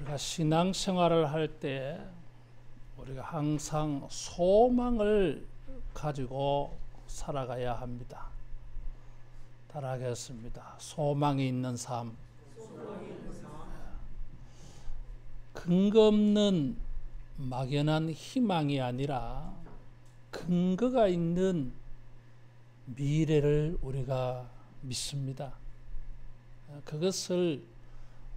우리가 신앙생활을 할 때 우리가 항상 소망을 가지고 살아가야 합니다. 따라하겠습니다. 소망이 있는 삶. 근거 없는 막연한 희망이 아니라 근거가 있는 미래를 우리가 믿습니다. 그것을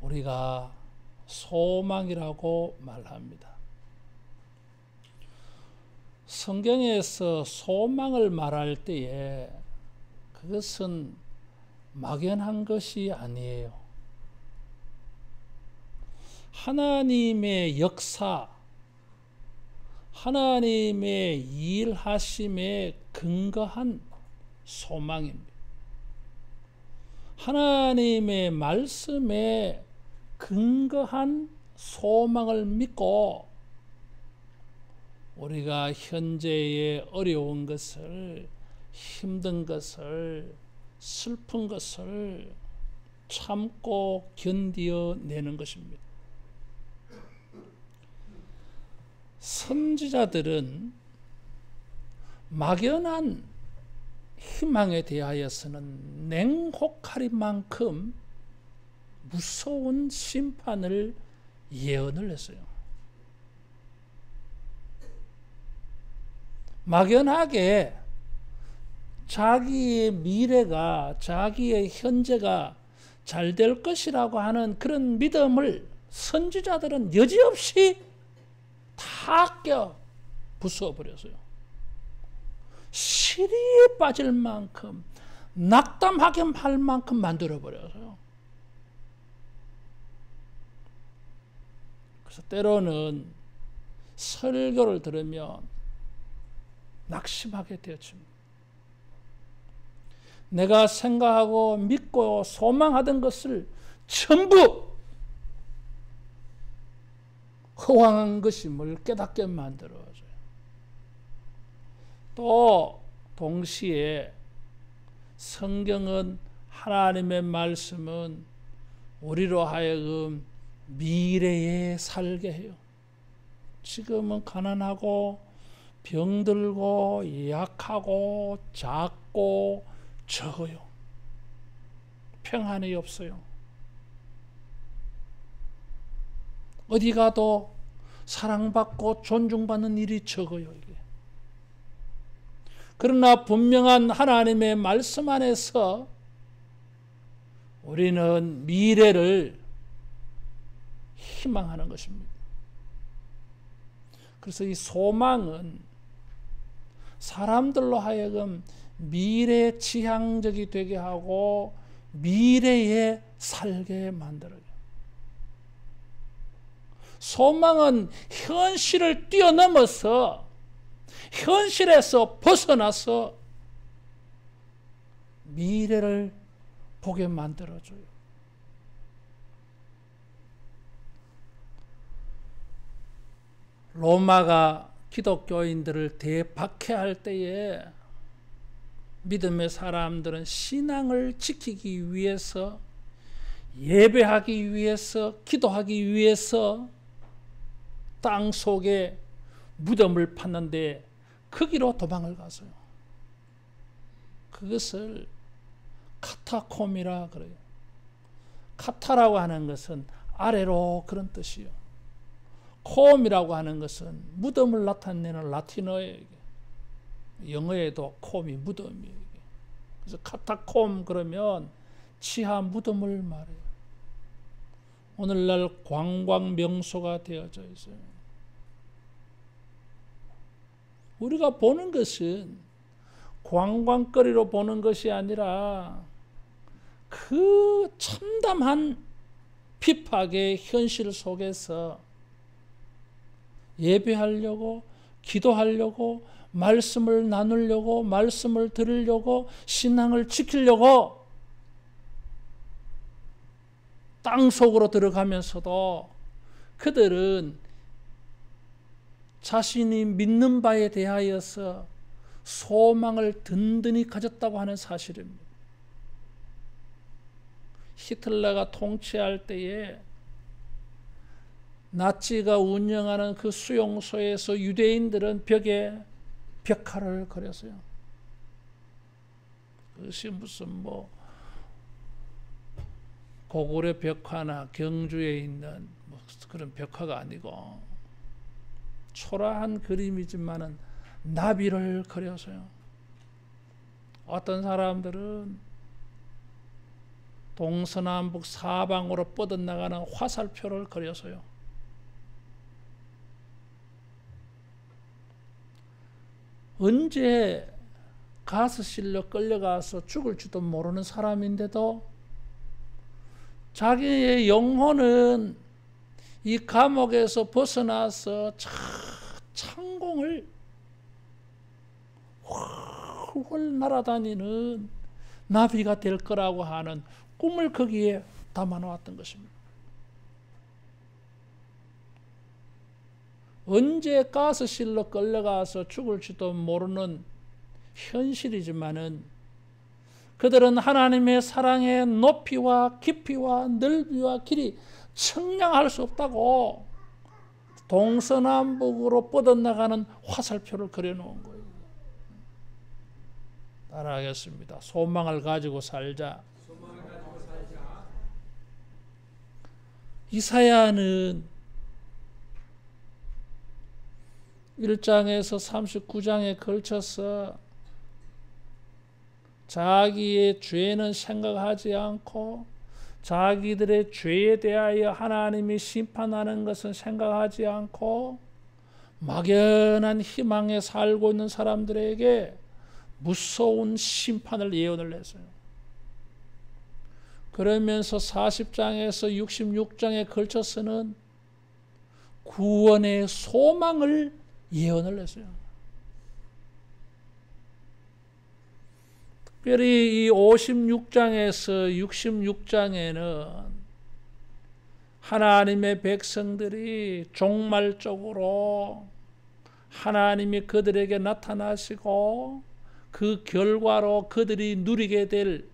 우리가 소망이라고 말합니다. 성경에서 소망을 말할 때에 그것은 막연한 것이 아니에요. 하나님의 역사, 하나님의 일하심에 근거한 소망입니다. 하나님의 말씀에 근거한 소망을 믿고 우리가 현재의 어려운 것을, 힘든 것을, 슬픈 것을 참고 견디어내는 것입니다. 선지자들은 막연한 희망에 대하여서는 냉혹하리만큼 무서운 심판을 예언을 했어요. 막연하게 자기의 미래가, 자기의 현재가 잘 될 것이라고 하는 그런 믿음을 선지자들은 여지없이 다 껴 부숴버렸어요. 시리에 빠질 만큼, 낙담하게 할 만큼 만들어버렸어요. 그래서 때로는 설교를 들으면 낙심하게 되어집니다. 내가 생각하고 믿고 소망하던 것을 전부 허황한 것임을 깨닫게 만들어줘요. 또 동시에 성경은, 하나님의 말씀은 우리로 하여금 미래에 살게 해요. 지금은 가난하고 병들고 약하고 작고 적어요. 평안이 없어요. 어디 가도 사랑받고 존중받는 일이 적어요. 이게. 그러나 분명한 하나님의 말씀 안에서 우리는 미래를 희망하는 것입니다. 그래서 이 소망은 사람들로 하여금 미래 지향적이 되게 하고 미래에 살게 만들어요. 소망은 현실을 뛰어넘어서 현실에서 벗어나서 미래를 보게 만들어줘요. 로마가 기독교인들을 대박해할 때에 믿음의 사람들은 신앙을 지키기 위해서, 예배하기 위해서, 기도하기 위해서 땅 속에 무덤을 팠는데 거기로 도망을 갔어요. 그것을 카타콤이라 그래요. 카타라고 하는 것은 아래로 그런 뜻이요. 콤이라고 하는 것은 무덤을 나타내는 라틴어예요. 영어에도 콤이 무덤이에요. 그래서 카타콤 그러면 지하 무덤을 말해요. 오늘날 관광 명소가 되어져 있어요. 우리가 보는 것은 관광거리로 보는 것이 아니라 그 참담한 핍박의 현실 속에서 예배하려고, 기도하려고, 말씀을 나누려고, 말씀을 들으려고, 신앙을 지키려고 땅 속으로 들어가면서도 그들은 자신이 믿는 바에 대하여서 소망을 든든히 가졌다고 하는 사실입니다. 히틀러가 통치할 때에 나치가 운영하는 그 수용소에서 유대인들은 벽에 벽화를 그렸어요. 그것이 무슨 뭐 고구려 벽화나 경주에 있는 뭐 그런 벽화가 아니고 초라한 그림이지만은 나비를 그려서요. 어떤 사람들은 동서남북 사방으로 뻗어나가는 화살표를 그려서요. 언제 가스실로 끌려가서 죽을지도 모르는 사람인데도 자기의 영혼은 이 감옥에서 벗어나서 창공을 훨훨 날아다니는 나비가 될 거라고 하는 꿈을 거기에 담아놓았던 것입니다. 언제 가스실로 끌려가서 죽을지도 모르는 현실이지만은 그들은 하나님의 사랑의 높이와 깊이와 넓이와 길이 측량할 수 없다고 동서남북으로 뻗어나가는 화살표를 그려놓은 거예요. 따라하겠습니다. 소망을 가지고 살자. 이사야는 1장에서 39장에 걸쳐서 자기의 죄는 생각하지 않고 자기들의 죄에 대하여 하나님이 심판하는 것은 생각하지 않고 막연한 희망에 살고 있는 사람들에게 무서운 심판을 예언을 했어요. 그러면서 40장에서 66장에 걸쳐서는 구원의 소망을 예언을 했어요. 특별히 이 56장에서 66장에는 하나님의 백성들이 종말적으로 하나님이 그들에게 나타나시고 그 결과로 그들이 누리게 될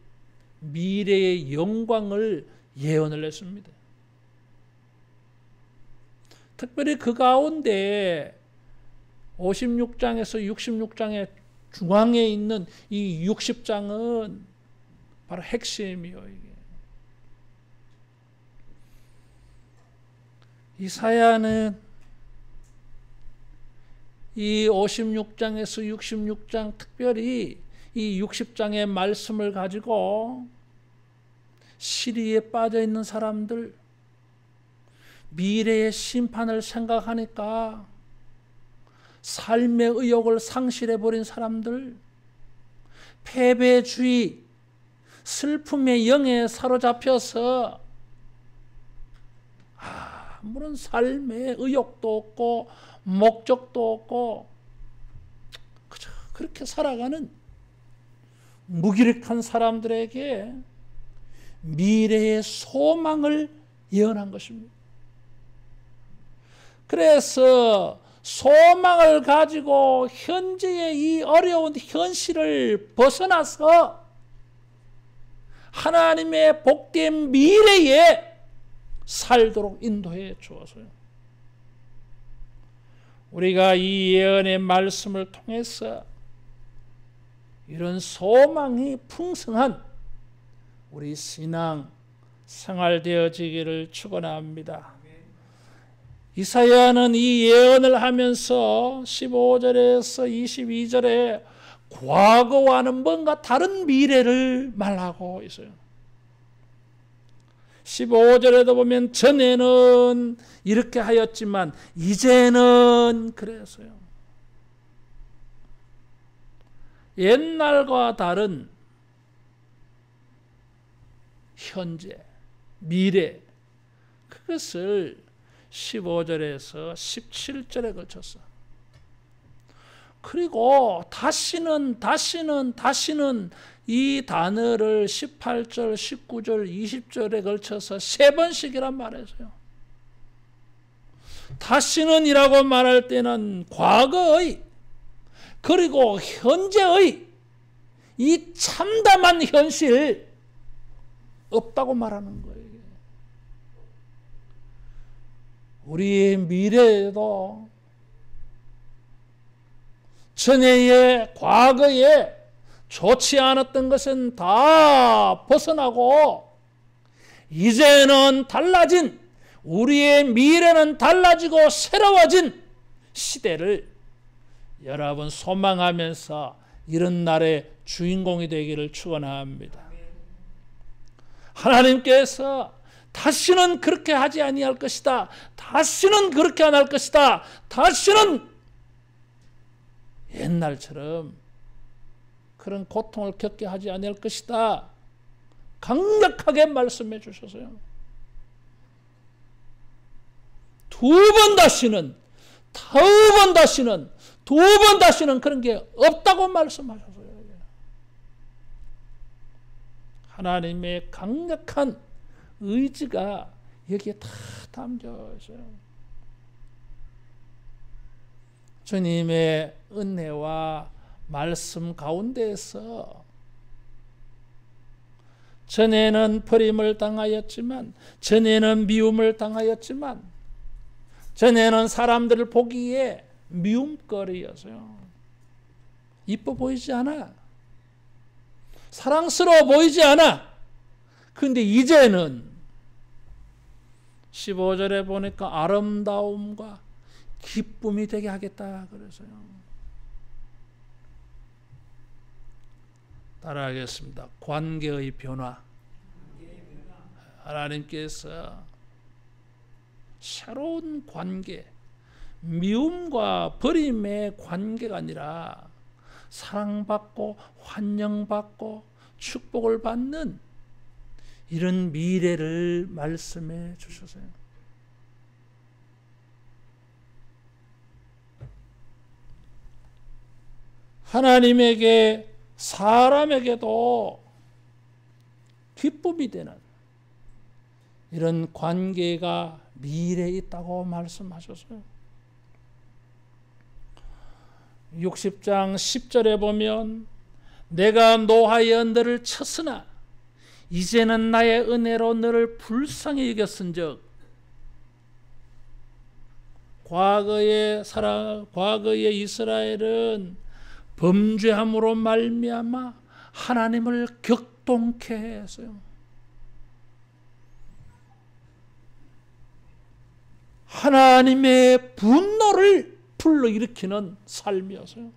미래의 영광을 예언을 했습니다. 특별히 그 가운데 56장에서 66장의 중앙에 있는 이 60장은 바로 핵심이요. 이게. 이사야는 이 56장에서 66장 특별히 이 60장의 말씀을 가지고 시리에 빠져 있는 사람들, 미래의 심판을 생각하니까 삶의 의욕을 상실해버린 사람들, 패배주의, 슬픔의 영에 사로잡혀서 아무런 삶의 의욕도 없고 목적도 없고 그저 그렇게 살아가는 무기력한 사람들에게 미래의 소망을 예언한 것입니다. 그래서 소망을 가지고 현재의 이 어려운 현실을 벗어나서 하나님의 복된 미래에 살도록 인도해 주어서요. 우리가 이 예언의 말씀을 통해서 이런 소망이 풍성한 우리 신앙 생활 되어지기를 축원합니다. 이사야는 이 예언을 하면서 15절에서 22절에 과거와는 뭔가 다른 미래를 말하고 있어요. 15절에도 보면 전에는 이렇게 하였지만 이제는 그랬어요. 옛날과 다른 현재, 미래 그것을 15절에서 17절에 걸쳐서 그리고 다시는 이 단어를 18절, 19절, 20절에 걸쳐서 3번씩이란 말했어요. 다시는이라고 말할 때는 과거의 그리고 현재의 이 참담한 현실 없다고 말하는 거예요. 우리의 미래에도 전에의 과거에 좋지 않았던 것은 다 벗어나고 이제는 달라진, 우리의 미래는 달라지고 새로워진 시대를 여러분 소망하면서 이런 날의 주인공이 되기를 축원합니다. 하나님께서 다시는 그렇게 하지 아니할 것이다. 다시는 그렇게 안 할 것이다. 다시는 옛날처럼 그런 고통을 겪게 하지 아니할 것이다. 강력하게 말씀해 주셔서요. 두 번 다시는, 두 번 다시는 그런 게 없다고 말씀하셨어요. 하나님의 강력한 의지가 여기에 다 담겨 있어요. 주님의 은혜와 말씀 가운데에서 전에는 버림을 당하였지만, 전에는 미움을 당하였지만, 전에는 사람들을 보기에 미움거리였어요. 이뻐 보이지 않아. 사랑스러워 보이지 않아. 그런데 이제는 15절에 보니까 아름다움과 기쁨이 되게 하겠다 그래서요. 따라하겠습니다. 관계의 변화. 하나님께서 새로운 관계, 미움과 버림의 관계가 아니라 사랑받고 환영받고 축복을 받는 이런 미래를 말씀해 주셨어요. 하나님에게, 사람에게도 기쁨이 되는 이런 관계가 미래에 있다고 말씀하셨어요. 60장 10절에 보면 내가 노하여 너를 쳤으나 이제는 나의 은혜로 너를 불쌍히 여겼은즉, 과거의 이스라엘은 범죄함으로 말미암아 하나님을 격동케 했어요. 하나님의 분노를 불러일으키는 삶이었어요.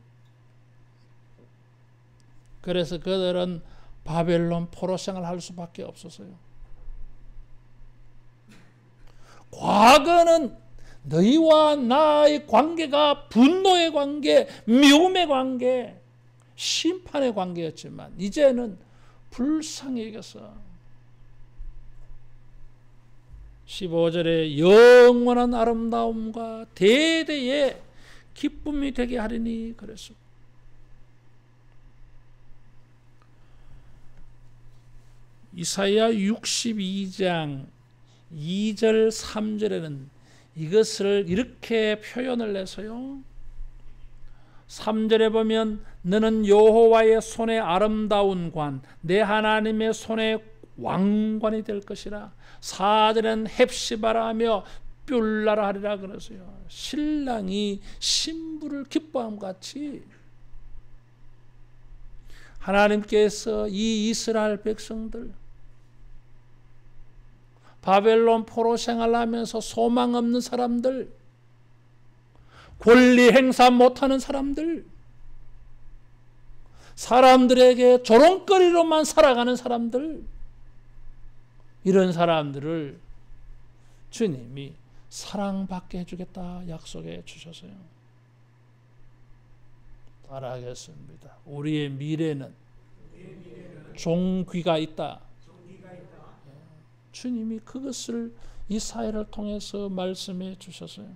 그래서 그들은 바벨론 포로 생활할 수밖에 없었어요. 과거는 너희와 나의 관계가 분노의 관계, 미움의 관계, 심판의 관계였지만 이제는 불쌍히 여겼어. 15절에 영원한 아름다움과 대대의 기쁨이 되게 하리니 그랬어. 이사야 62장 2절 3절에는 이것을 이렇게 표현을 해서요. 3절에 보면 너는 여호와의 손에 아름다운 관, 내 하나님의 손에 왕관이 될 것이라. 4절에는 헵시바라 하며 뿔나라 하리라 그러세요. 신랑이 신부를 기뻐함 같이 하나님께서 이 이스라엘 백성들, 바벨론 포로 생활하면서 소망 없는 사람들, 권리 행사 못하는 사람들, 사람들에게 조롱거리로만 살아가는 사람들, 이런 사람들을 주님이 사랑받게 해주겠다 약속해 주셨어요. 따라하겠습니다. 우리의 미래는 종귀가 있다. 주님이 그것을 이사야를 통해서 말씀해 주셨어요.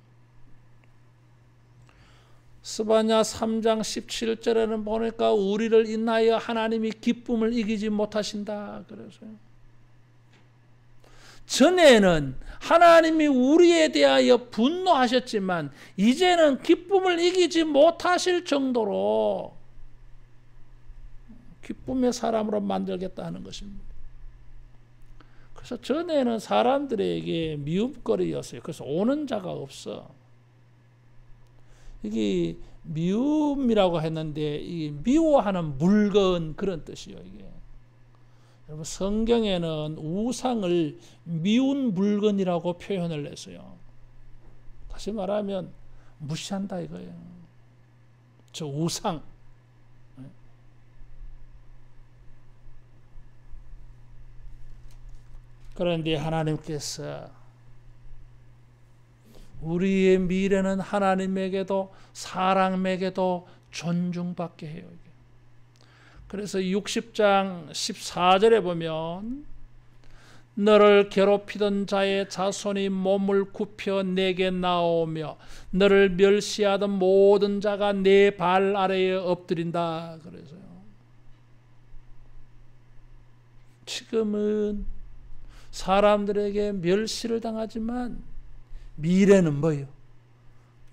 스바냐 3장 17절에는 보니까 우리를 인하여 하나님이 기쁨을 이기지 못하신다 그래서요. 전에는 하나님이 우리에 대하여 분노하셨지만 이제는 기쁨을 이기지 못하실 정도로 기쁨의 사람으로 만들겠다 하는 것입니다. 그래서 전에는 사람들에게 미움거리였어요. 그래서 오는 자가 없어. 이게 미움이라고 했는데 이 미워하는 물건 그런 뜻이요. 이게 여러분 성경에는 우상을 미운 물건이라고 표현을 했어요. 다시 말하면 무시한다 이거예요. 저 우상. 그런데 하나님께서 우리의 미래는 하나님에게도 사람에게도 존중받게 해요. 그래서 60장 14절에 보면 너를 괴롭히던 자의 자손이 몸을 굽혀 내게 나오며 너를 멸시하던 모든 자가 내 발 아래에 엎드린다. 그래서요. 지금은 사람들에게 멸시를 당하지만 미래는 뭐예요?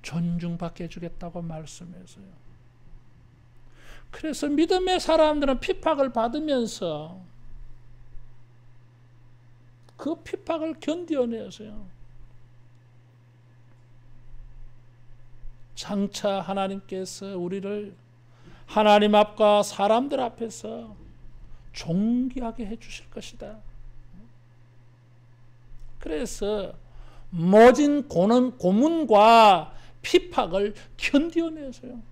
존중받게 해주겠다고 말씀해서요. 그래서 믿음의 사람들은 핍박을 받으면서 그 핍박을 견뎌내서요. 장차 하나님께서 우리를 하나님 앞과 사람들 앞에서 존귀하게 해주실 것이다. 그래서 모진 고문과 핍박을 견뎌내서요.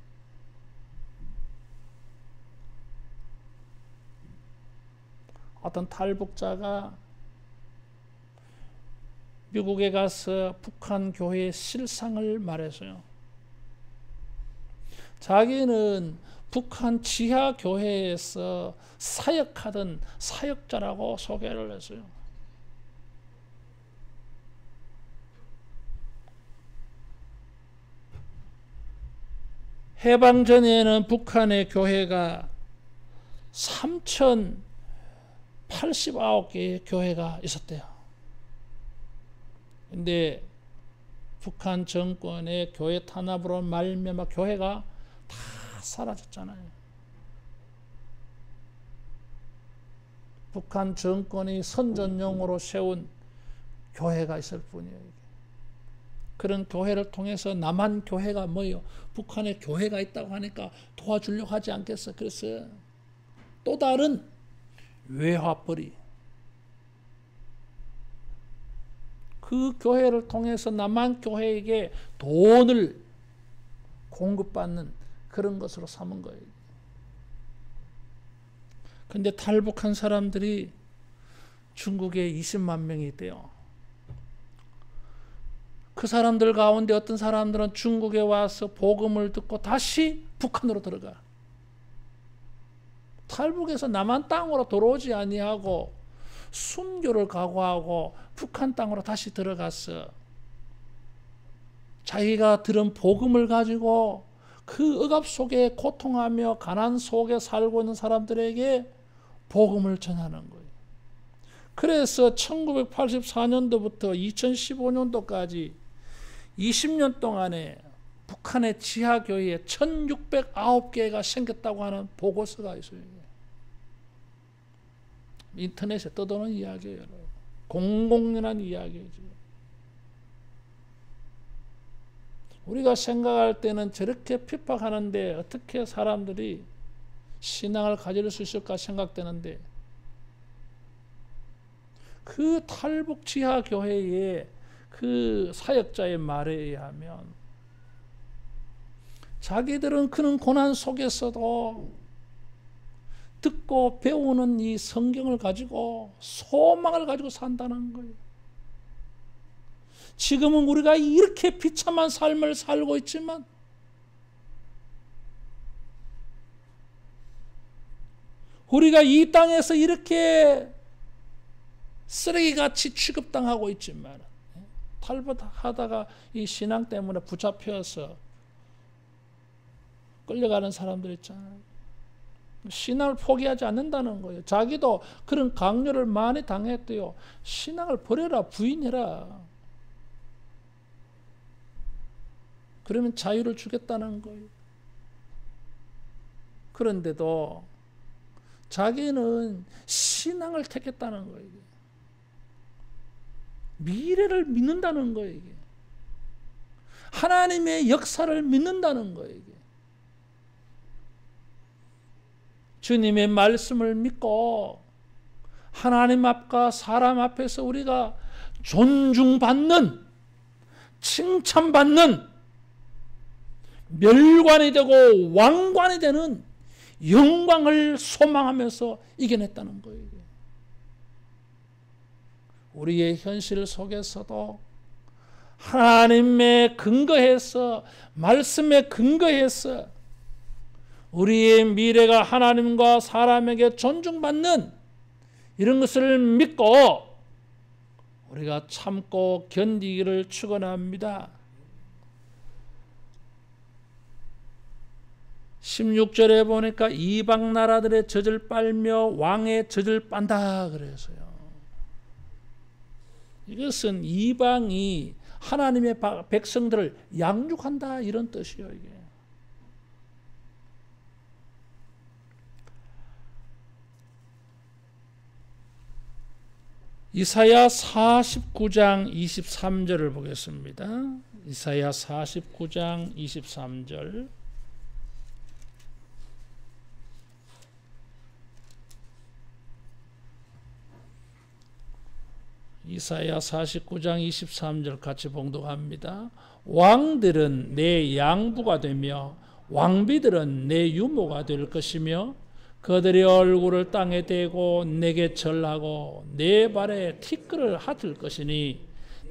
어떤 탈북자가 미국에 가서 북한 교회의 실상을 말해서요. 자기는 북한 지하 교회에서 사역하던 사역자라고 소개를 했어요. 해방 전에는 북한의 교회가 3,089개의 교회가 있었대요. 근데 북한 정권의 교회 탄압으로 말미암아 교회가 다 사라졌잖아요. 북한 정권이 선전용으로 세운 교회가 있을 뿐이에요. 그런 교회를 통해서 남한 교회가 뭐예요? 북한에 교회가 있다고 하니까 도와주려고 하지 않겠어. 그래서 또 다른 외화벌이 그 교회를 통해서 남한 교회에게 돈을 공급받는 그런 것으로 삼은 거예요. 근데 탈북한 사람들이 중국에 20만 명이 있대요. 그 사람들 가운데 어떤 사람들은 중국에 와서 복음을 듣고 다시 북한으로 들어가. 탈북해서 남한 땅으로 들어오지 아니하고 순교를 각오하고 북한 땅으로 다시 들어갔어. 자기가 들은 복음을 가지고 그 억압 속에 고통하며 가난 속에 살고 있는 사람들에게 복음을 전하는 거예요. 그래서 1984년도부터 2015년도까지 20년 동안에 북한의 지하교회에 1609개가 생겼다고 하는 보고서가 있어요. 인터넷에 떠도는 이야기예요. 공공연한 이야기죠. 우리가 생각할 때는 저렇게 핍박하는데 어떻게 사람들이 신앙을 가질 수 있을까 생각되는데 그 탈북 지하교회의 그 사역자의 말에 의하면 자기들은 그런 고난 속에서도 듣고 배우는 이 성경을 가지고 소망을 가지고 산다는 거예요. 지금은 우리가 이렇게 비참한 삶을 살고 있지만 우리가 이 땅에서 이렇게 쓰레기같이 취급당하고 있지만 탈북하다가 이 신앙 때문에 붙잡혀서 끌려가는 사람들 있잖아요. 신앙을 포기하지 않는다는 거예요. 자기도 그런 강요를 많이 당했대요. 신앙을 버려라, 부인해라. 그러면 자유를 주겠다는 거예요. 그런데도 자기는 신앙을 택했다는 거예요. 미래를 믿는다는 거예요. 이게. 하나님의 역사를 믿는다는 거예요. 이게. 주님의 말씀을 믿고 하나님 앞과 사람 앞에서 우리가 존중받는, 칭찬받는, 멸관이 되고 왕관이 되는 영광을 소망하면서 이겨냈다는 거예요. 우리의 현실 속에서도 하나님의 근거해서, 말씀에 근거해서 우리의 미래가 하나님과 사람에게 존중받는 이런 것을 믿고 우리가 참고 견디기를 축원합니다. 16절에 보니까 이방 나라들의 젖을 빨며 왕의 젖을 빤다 그래서요. 이것은 이방이 하나님의 백성들을 양육한다 이런 뜻이에요. 이게. 이사야 49장 23절을 보겠습니다. 이사야 49장 23절. 이사야 49장 23절 같이 봉독합니다. 왕들은 내 양부가 되며 왕비들은 내 유모가 될 것이며 그들의 얼굴을 땅에 대고 내게 절하고 내 발에 티끌을 핫을 것이니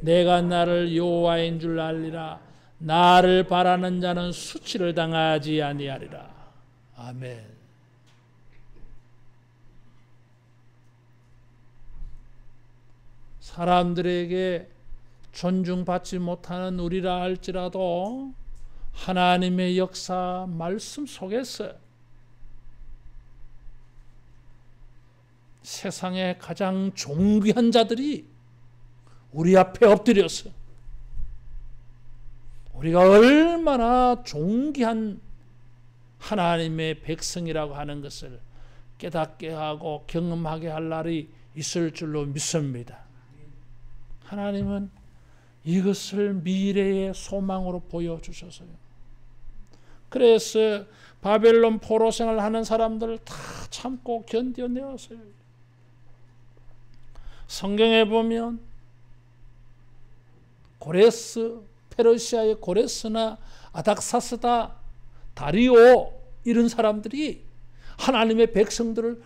내가 나를 여호와인 줄 알리라. 나를 바라는 자는 수치를 당하지 아니하리라. 아멘. 사람들에게 존중받지 못하는 우리라 할지라도 하나님의 역사 말씀 속에서 세상의 가장 존귀한 자들이 우리 앞에 엎드려서 우리가 얼마나 존귀한 하나님의 백성이라고 하는 것을 깨닫게 하고 경험하게 할 날이 있을 줄로 믿습니다. 하나님은 이것을 미래의 소망으로 보여주셔서요. 그래서 바벨론 포로 생활을 하는 사람들을 다 참고 견뎌내었어요. 성경에 보면 고레스, 페르시아의 고레스나 아닥사스다, 다리오 이런 사람들이 하나님의 백성들을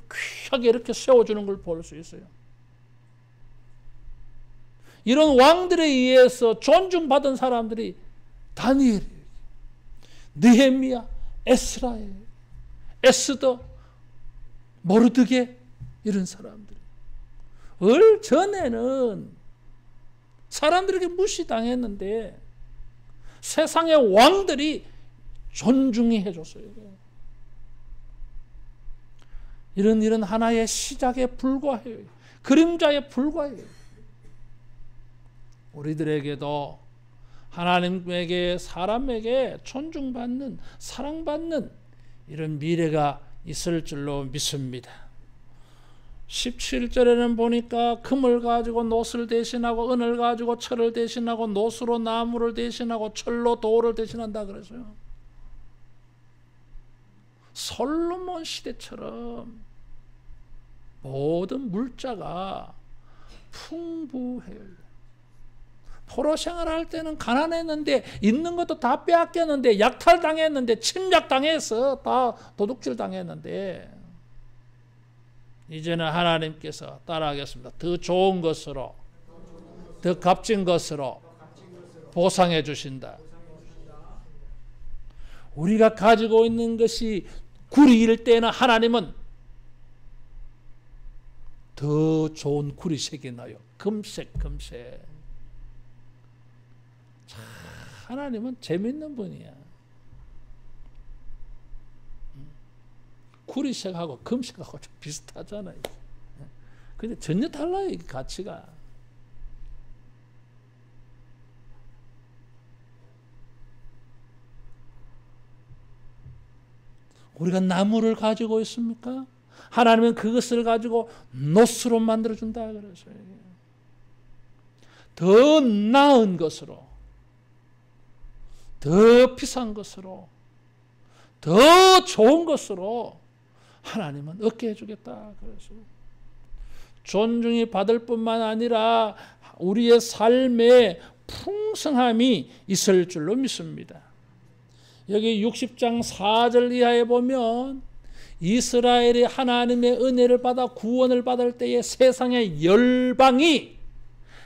귀하게 이렇게 세워주는 걸 볼 수 있어요. 이런 왕들에 의해서 존중받은 사람들이 다니엘이에요. 느헤미야, 에스라예요. 에스더, 모르드게 이런 사람들. 전에는 사람들에게 무시당했는데 세상의 왕들이 존중해 해줬어요. 이런 하나의 시작에 불과해요. 그림자에 불과해요. 우리들에게도 하나님에게 사람에게 존중받는 사랑받는 이런 미래가 있을 줄로 믿습니다. 17절에는 보니까 금을 가지고 노스를 대신하고 은을 가지고 철을 대신하고 노수로 나무를 대신하고 철로 돌을 대신한다 그래서요. 솔로몬 시대처럼 모든 물자가 풍부해요. 포로 생활할 때는 가난했는데 있는 것도 다 빼앗겼는데 약탈당했는데 침략당해서 다 도둑질 당했는데 이제는 하나님께서 따라하겠습니다. 더 좋은 것으로 더 값진 것으로 보상해 주신다. 우리가 가지고 있는 것이 구리일 때는 하나님은 더 좋은 구리색이 나요. 금색. 하나님은 재밌는 분이야. 구리색하고 금색하고 좀 비슷하잖아요. 근데 전혀 달라요, 이 가치가. 우리가 나무를 가지고 있습니까? 하나님은 그것을 가지고 노스로 만들어준다 그러죠. 더 나은 것으로, 더 비싼 것으로, 더 좋은 것으로 하나님은 얻게 해주겠다. 그래서 존중이 받을 뿐만 아니라 우리의 삶에 풍성함이 있을 줄로 믿습니다. 여기 60장 4절 이하에 보면 이스라엘이 하나님의 은혜를 받아 구원을 받을 때에 세상의 열방이,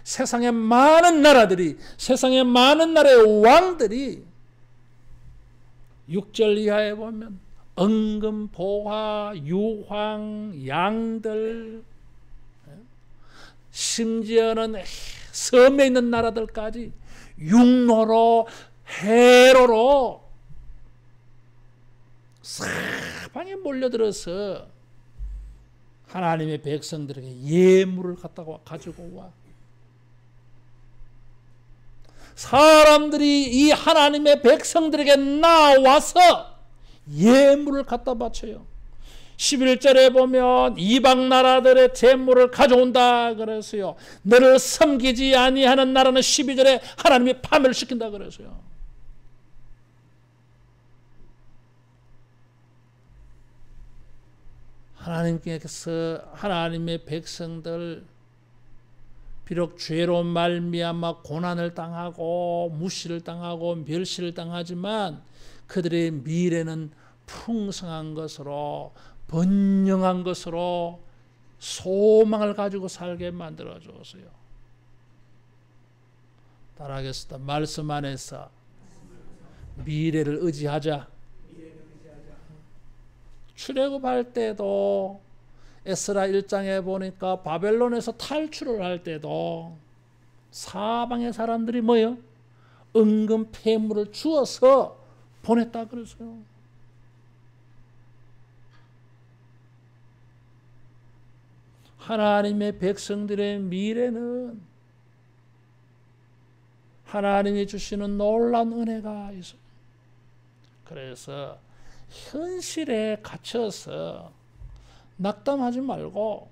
세상의 많은 나라들이, 세상의 많은 나라의 왕들이 6절 이하에 보면 은금, 보화, 유황, 양들, 심지어는 섬에 있는 나라들까지 육로로, 해로로 사방에 몰려들어서 하나님의 백성들에게 예물을 갖다가 가지고 와. 사람들이 이 하나님의 백성들에게 나와서 예물을 갖다 바쳐요. 11절에 보면 이방 나라들의 재물을 가져온다 그랬어요. 너를 섬기지 아니하는 나라는 12절에 하나님이 파멸시킨다 그랬어요. 하나님께서 하나님의 백성들 비록 죄로 말미암아 고난을 당하고 무시를 당하고 멸시를 당하지만 그들의 미래는 풍성한 것으로, 번영한 것으로 소망을 가지고 살게 만들어 주었어요. 따라하겠습니다. 말씀 안에서 미래를 의지하자. 출애굽할 때도 에스라 1장에 보니까 바벨론에서 탈출을 할 때도 사방의 사람들이 뭐예요? 은금 폐물을 주어서 보냈다 그랬어요. 하나님의 백성들의 미래는 하나님이 주시는 놀라운 은혜가 있어요. 그래서 현실에 갇혀서 낙담하지 말고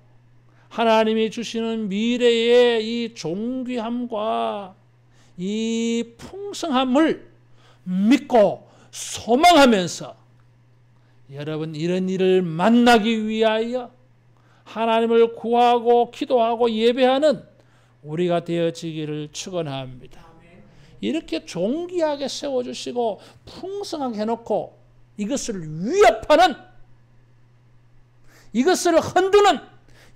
하나님이 주시는 미래의 이 존귀함과 이 풍성함을 믿고 소망하면서 여러분 이런 일을 만나기 위하여 하나님을 구하고 기도하고 예배하는 우리가 되어지기를 축원합니다. 이렇게 존귀하게 세워주시고 풍성하게 해놓고 이것을 위협하는, 이것을 흔드는,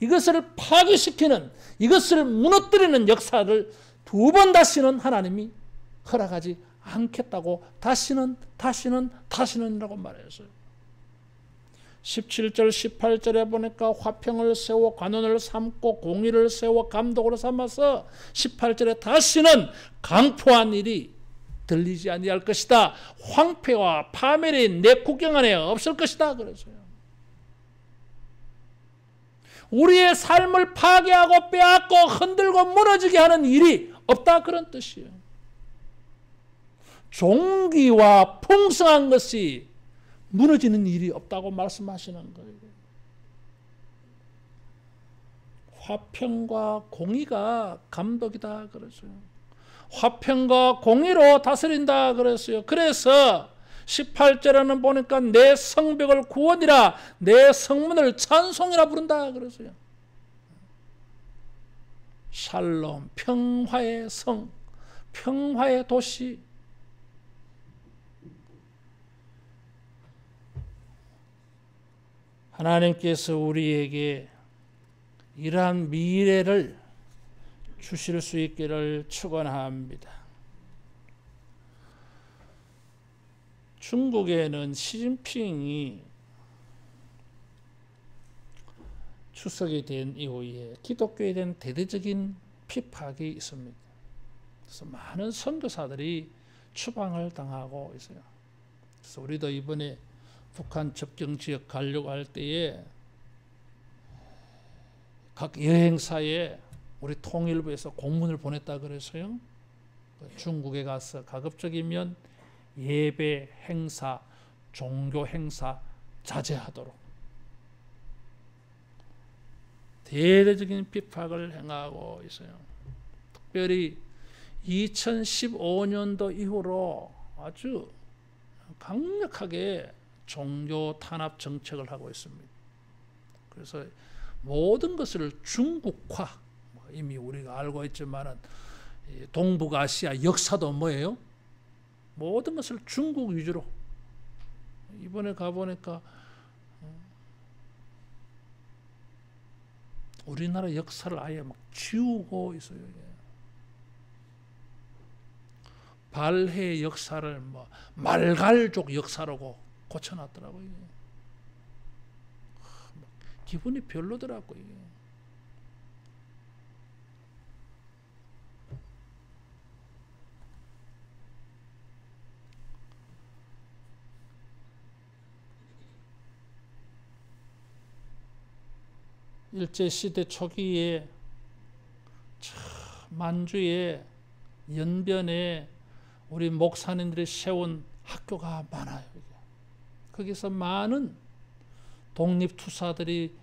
이것을 파괴시키는, 이것을 무너뜨리는 역사를 두 번 다시는 하나님이 허락하지 않겠다고 다시는이라고 말했어요. 17절 18절에 보니까 화평을 세워 관원을 삼고 공의를 세워 감독으로 삼아서 18절에 다시는 강포한 일이 들리지 아니할 것이다. 황폐와 파멸이 내 국경 안에 없을 것이다. 그랬어요. 우리의 삶을 파괴하고 빼앗고 흔들고 무너지게 하는 일이 없다. 그런 뜻이에요. 존귀와 풍성한 것이 무너지는 일이 없다고 말씀하시는 거예요. 화평과 공의가 감독이다 그랬어요. 화평과 공의로 다스린다 그랬어요. 그래서 18절에는 보니까 내 성벽을 구원이라 내 성문을 찬송이라 부른다 그랬어요. 샬롬, 평화의 성, 평화의 도시. 하나님께서 우리에게 이러한 미래를 주실 수 있기를 축원합니다. 중국에는 시진핑이 추석이 된 이후에 기독교에 대한 대대적인 핍박이 있습니다. 그래서 많은 선교사들이 추방을 당하고 있어요. 그래서 우리도 이번에 북한 접경 지역 가려고 할 때에 각 여행사에 우리 통일부에서 공문을 보냈다 그래서요. 중국에 가서 가급적이면 예배 행사, 종교 행사 자제하도록 대대적인 핍박을 행하고 있어요. 특별히 2015년도 이후로 아주 강력하게 종교 탄압 정책을 하고 있습니다. 그래서 모든 것을 중국화, 이미 우리가 알고 있지만은 동북아시아 역사도 뭐예요? 모든 것을 중국 위주로. 이번에 가보니까 우리나라 역사를 아예 막 지우고 있어요. 발해 역사를 뭐 말갈족 역사라고 고쳐놨더라고요. 기분이 별로더라고요. 일제시대 초기에 만주에 연변에 우리 목사님들이 세운 학교가 많아요. 거기서 많은 독립투사들이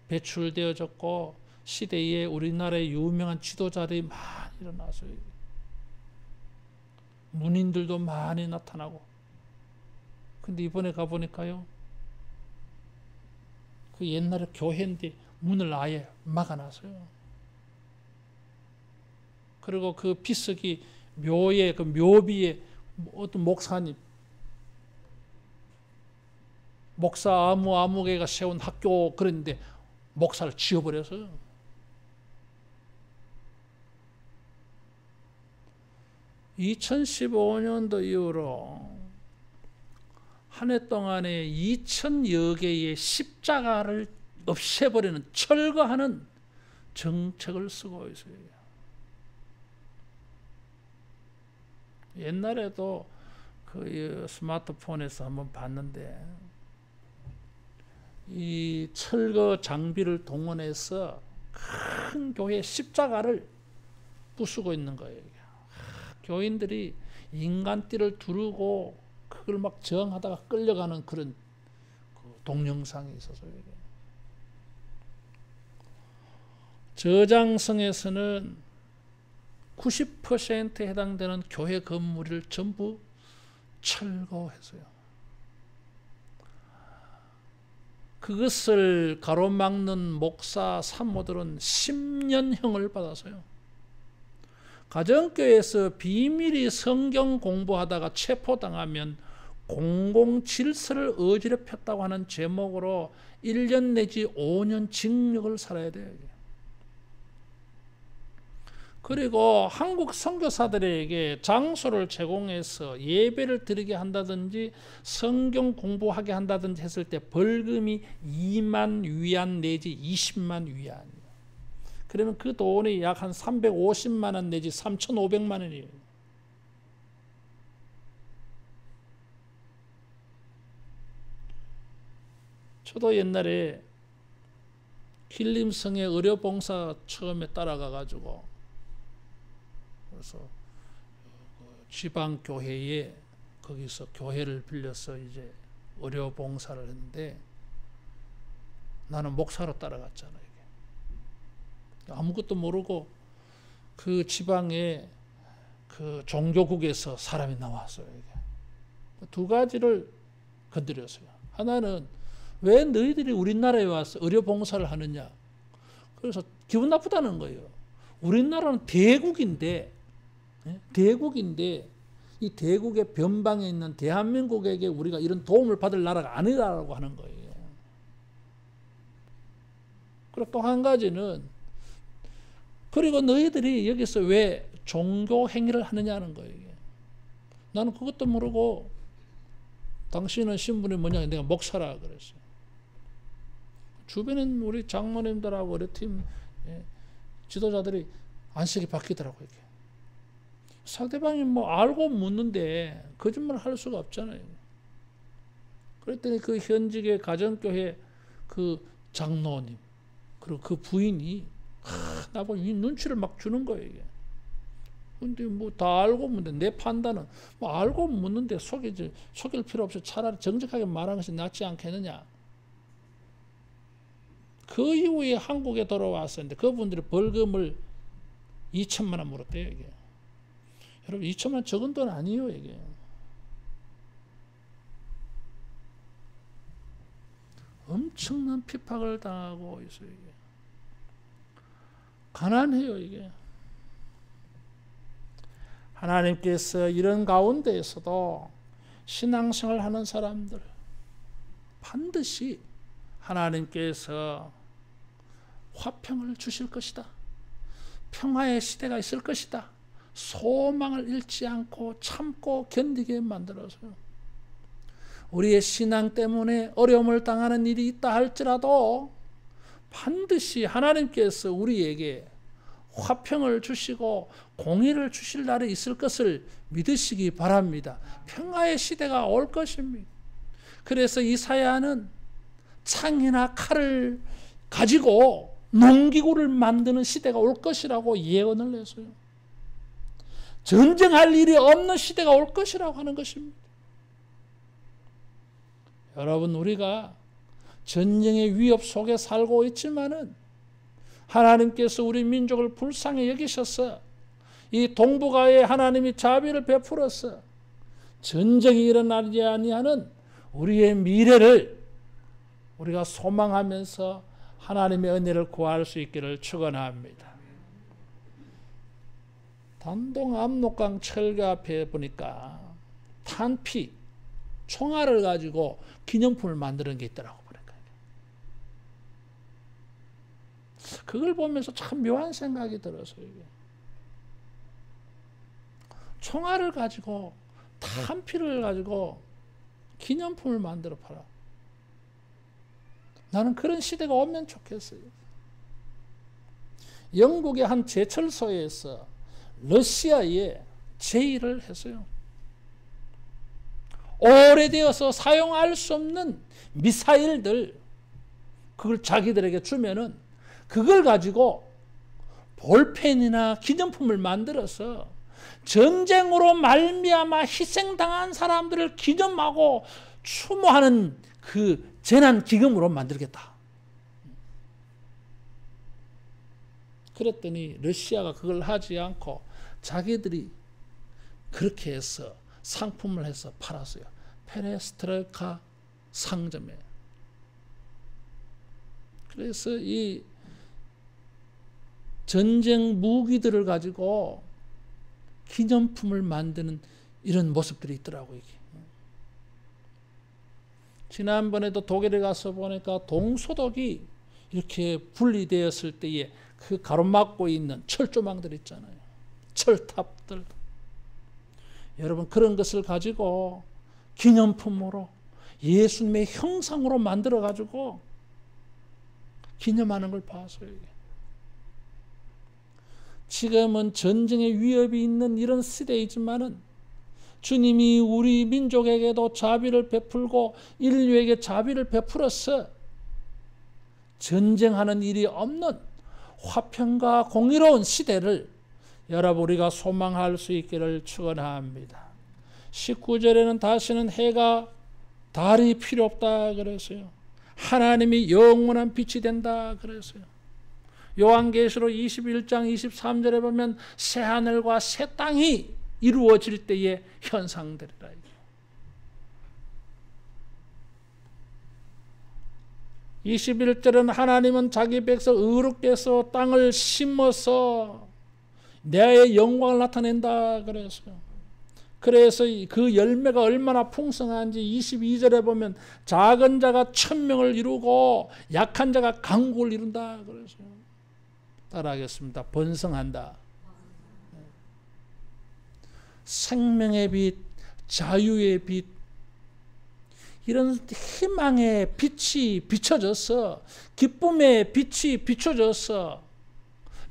배출되어졌고 시대에 우리나라의 유명한 지도자들이 많이 일어났어요. 문인들도 많이 나타나고. 근데 이번에 가보니까요, 그 옛날에 교회인데 문을 아예 막아놨어요. 그리고 그 비석이 묘에, 그 묘비에 어떤 목사님, 목사 아무개가 세운 학교 그랬는데 목사를 지어버려서요. (2015년도) 이후로 한 해 동안에 2,000여 개의 십자가를 없애버리는, 철거하는 정책을 쓰고 있어요. 옛날에도 그 스마트폰에서 한번 봤는데 이 철거 장비를 동원해서 큰 교회 십자가를 부수고 있는 거예요. 교인들이 인간띠를 두르고 그걸 막 저항하다가 끌려가는 그런 동영상이 있어서. 저장성에서는 90%에 해당되는 교회 건물을 전부 철거했어요. 그것을 가로막는 목사 산모들은 10년형을 받았어요. 가정교회에서 비밀히 성경 공부하다가 체포당하면 공공질서를 어지럽혔다고 하는 제목으로 1년 내지 5년 징역을 살아야 돼요. 그리고 한국 선교사들에게 장소를 제공해서 예배를 드리게 한다든지 성경 공부하게 한다든지 했을 때 벌금이 2만 위안 내지 20만 위안이에요. 그러면 그 돈이 약 한 350만 원 내지 3,500만 원이에요. 저도 옛날에 길림성의 의료봉사 처음에 따라가가지고 그래서 지방교회에 거기서 교회를 빌려서 이제 의료봉사를 했는데 나는 목사로 따라갔잖아요. 아무것도 모르고 그 지방에 그 종교국에서 사람이 나왔어요. 두 가지를 건드렸어요. 하나는 왜 너희들이 우리나라에 와서 의료봉사를 하느냐. 그래서 기분 나쁘다는 거예요. 우리나라는 대국인데 이 대국의 변방에 있는 대한민국에게 우리가 이런 도움을 받을 나라가 아니라고 하는 거예요. 그리고 또 한 가지는 그리고 너희들이 여기서 왜 종교 행위를 하느냐는 거예요. 나는 그것도 모르고 당신은 신분이 뭐냐 내가 목사라 그랬어요. 주변엔 우리 장모님들하고 우리 팀 지도자들이 안색이 바뀌더라고요. 이게. 상대방이 뭐 알고 묻는데 거짓말 할 수가 없잖아요. 그랬더니 그 현직의 가정교회 그 장로님 그리고 그 부인이 나보고 눈치를 막 주는 거예요. 이게. 근데 뭐 다 알고 묻는데 내 판단은 뭐 알고 묻는데 속일 필요 없이 차라리 정직하게 말하는 것이 낫지 않겠느냐. 그 이후에 한국에 돌아왔었는데 그분들이 벌금을 2천만 원 물었대요, 이게. 여러분, 2천만 원 적은 돈 아니에요, 이게. 엄청난 핍박을 당하고 있어요, 이게. 가난해요, 이게. 하나님께서 이런 가운데에서도 신앙생활 하는 사람들 반드시 하나님께서 화평을 주실 것이다. 평화의 시대가 있을 것이다. 소망을 잃지 않고 참고 견디게 만들어서요. 우리의 신앙 때문에 어려움을 당하는 일이 있다 할지라도 반드시 하나님께서 우리에게 화평을 주시고 공의를 주실 날이 있을 것을 믿으시기 바랍니다. 평화의 시대가 올 것입니다. 그래서 이사야는 창이나 칼을 가지고 농기구를 만드는 시대가 올 것이라고 예언을 했어요. 전쟁할 일이 없는 시대가 올 것이라고 하는 것입니다. 여러분, 우리가 전쟁의 위협 속에 살고 있지만은 하나님께서 우리 민족을 불쌍히 여기셔서 이 동북아에 하나님이 자비를 베풀어서 전쟁이 일어나지 아니하는 우리의 미래를 우리가 소망하면서 하나님의 은혜를 구할 수 있기를 축원합니다. 단동 압록강 철교 앞에 보니까 탄피, 총알을 가지고 기념품을 만드는 게 있더라고. 그걸 보면서 참 묘한 생각이 들어서 이게. 총알을 가지고 탄피를 가지고 기념품을 만들어 팔아. 나는 그런 시대가 오면 좋겠어요. 영국의 한 제철소에서 러시아에 제의를 했어요. 오래되어서 사용할 수 없는 미사일들, 그걸 자기들에게 주면은 그걸 가지고 볼펜이나 기념품을 만들어서 전쟁으로 말미암아 희생당한 사람들을 기념하고 추모하는 그 재난 기금으로 만들겠다. 그랬더니 러시아가 그걸 하지 않고 자기들이 그렇게 해서 상품을 해서 팔았어요. 페레스트로이카 상점에. 그래서 이 전쟁 무기들을 가지고 기념품을 만드는 이런 모습들이 있더라고요. 이게. 지난번에도 독일에 가서 보니까 동소독이 이렇게 분리되었을 때에 그 가로막고 있는 철조망들 있잖아요. 철탑들. 여러분, 그런 것을 가지고 기념품으로 예수님의 형상으로 만들어 가지고 기념하는 걸 봤어요. 이게. 지금은 전쟁의 위협이 있는 이런 시대이지만은 주님이 우리 민족에게도 자비를 베풀고 인류에게 자비를 베풀어서 전쟁하는 일이 없는 화평과 공의로운 시대를 여러분 우리가 소망할 수 있기를 축원합니다. 19절에는 다시는 해가 달이 필요 없다 그랬어요. 하나님이 영원한 빛이 된다 그랬어요. 요한계시록 21장 23절에 보면 새 하늘과 새 땅이 이루어질 때의 현상들이라. 21절은 하나님은 자기 백성 의롭게 해서 땅을 심어서 내 영광을 나타낸다 그랬어요. 그래서 그 열매가 얼마나 풍성한지 22절에 보면 작은 자가 1000명을 이루고 약한 자가 강국을 이룬다 그랬어요. 따라하겠습니다. 번성한다. 생명의 빛, 자유의 빛, 이런 희망의 빛이 비춰져서 기쁨의 빛이 비춰져서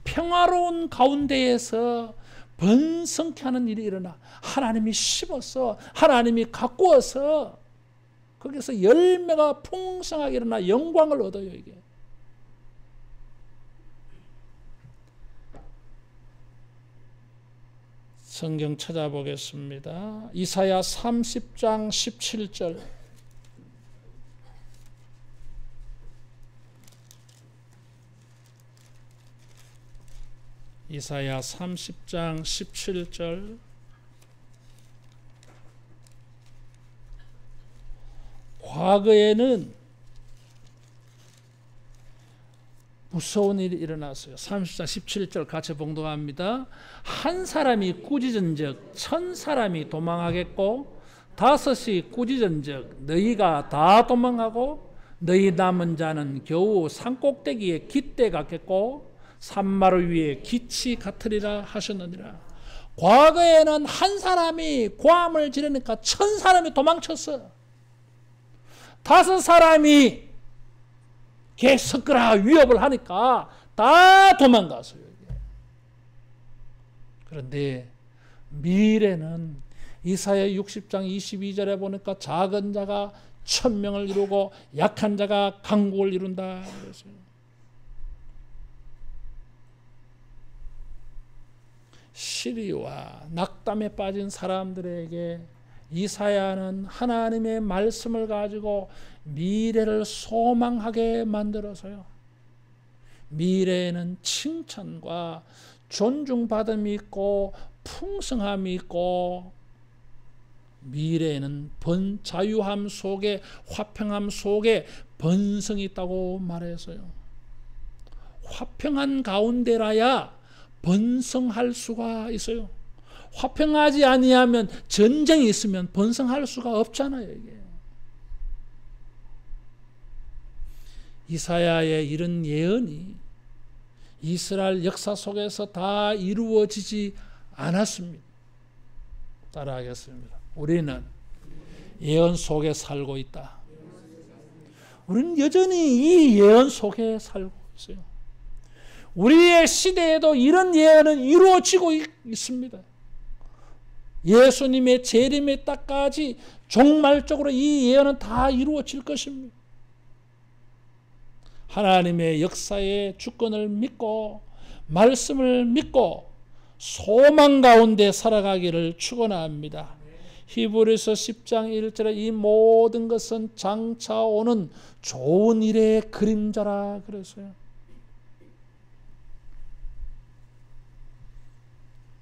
평화로운 가운데에서 번성케 하는 일이 일어나. 하나님이 심어서 하나님이 가꾸어서 거기서 열매가 풍성하게 일어나 영광을 얻어요. 이게. 성경 찾아보겠습니다. 이사야 30장 17절. 이사야 30장 17절. 과거에는 무서운 일이 일어났어요. 30장 17절 같이 봉독합니다. 한 사람이 꾸짖은즉 1000사람이 도망하겠고 5이 꾸짖은즉 너희가 다 도망하고 너희 남은 자는 겨우 산꼭대기에 깃대 같겠고 산마루 위에 기치 같으리라 하셨느니라. 과거에는 한 사람이 고함을 지르니까 1000사람이 도망쳤어. 5사람이 섞으라 위협을 하니까 다 도망갔어요. 그런데 미래는 이사야 60장 22절에 보니까 작은 자가 1000명을 이루고 약한 자가 강국을 이룬다 그랬어요. 시리와 낙담에 빠진 사람들에게 이사야는 하나님의 말씀을 가지고 미래를 소망하게 만들어서요. 미래에는 칭찬과 존중받음이 있고 풍성함이 있고 미래에는 자유함 속에 화평함 속에 번성이 있다고 말해서요. 화평한 가운데라야 번성할 수가 있어요. 화평하지 아니하면 전쟁이 있으면 번성할 수가 없잖아요. 이게. 이사야의 이런 예언이 이스라엘 역사 속에서 다 이루어지지 않았습니다. 따라하겠습니다. 우리는 예언 속에 살고 있다. 우리는 여전히 이 예언 속에 살고 있어요. 우리의 시대에도 이런 예언은 이루어지고 있습니다. 예수님의 재림의 때까지 종말적으로 이 예언은 다 이루어질 것입니다. 하나님의 역사의 주권을 믿고 말씀을 믿고 소망 가운데 살아가기를 축원합니다. 히브리서 10장 1절에 이 모든 것은 장차 오는 좋은 일의 그림자라 그랬어요.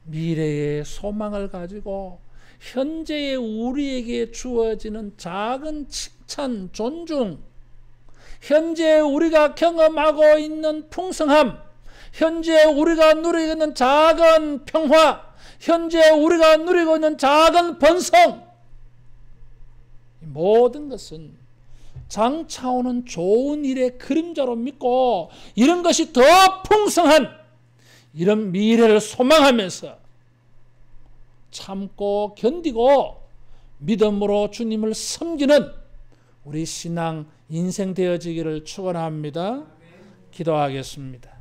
미래의 소망을 가지고 현재의 우리에게 주어지는 작은 칭찬, 존중, 현재 우리가 경험하고 있는 풍성함, 현재 우리가 누리고 있는 작은 평화, 현재 우리가 누리고 있는 작은 번성, 모든 것은 장차 오는 좋은 일의 그림자로 믿고 이런 것이 더 풍성한 이런 미래를 소망하면서 참고 견디고 믿음으로 주님을 섬기는 우리 신앙 인생 되어지기를 축원합니다. 기도하겠습니다.